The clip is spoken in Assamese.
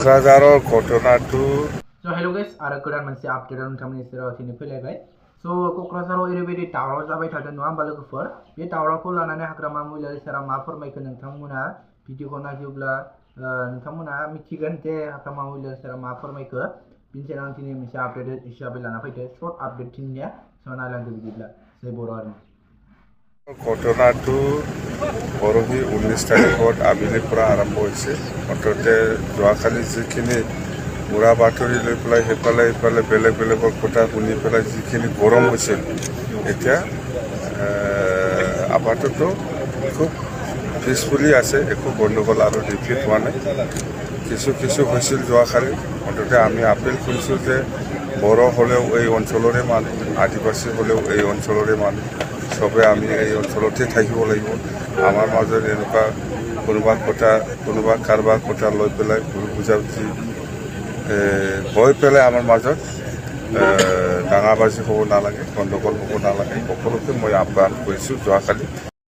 क'क्राझाराव घटनाটো हेलो गाइस आरो गोदान मोनसे आपडेट नोंथांमोननि सेराव दिनै फैलायबाय क'क्राझाराव ओरैबायदि दावराव जाबाय थादों नङा होमबा लोगोफोर बे दावरावखौ लानानै हाग्रामा महिलारि सारा मा फोरमायखो नोंथांमोना भिडिअखौ नायोब्ला नोंथांमोना मिथिगोन जे हाग्रामा महिलारि सारा मा फोरमायखो बिनि सायाव आं दिनै मोनसे आपडेट हिसाबै लाना फैदो सर्ट आपडेट दिननिया नायलांदो बिदिब्ला जय बर' आर्मि ঘটনাটো পৰহি 19 তাৰিখত আবেলিৰ পৰা আৰম্ভ হৈছে মুঠতে যোৱাকালি যিখিনি উৰা বাতৰি লৈ পেলাই সেইফালে বেলেগ বেলেগৰ কথা শুনি পেলাই যিখিনি গৰম হৈছিল এতিয়া আপাতত খুব পিছফুলি আছে একো গণ্ডগোল আৰু ৰিপিট হোৱা নাই কিছু হৈছিল যোৱাকালি মুঠতে আমি আপিল কৰিছোঁ যে বড়ো হ'লেও এই অঞ্চলৰে মানুহ আদিবাসী হ'লেও এই অঞ্চলৰে মানুহ সবে আমি এই অঞ্চলতে থাকিব লাগিব আমাৰ মাজত এনেকুৱা কোনোবা কাৰোবাৰ কথা লৈ পেলাই ভুল বুজাবুজি হৈ পেলাই আমাৰ মাজত দাঙাবাজি হ'ব নালাগে গণ্ডগোল হ'ব নালাগে সকলোকে মই আহ্বান কৰিছোঁ যোৱাকালি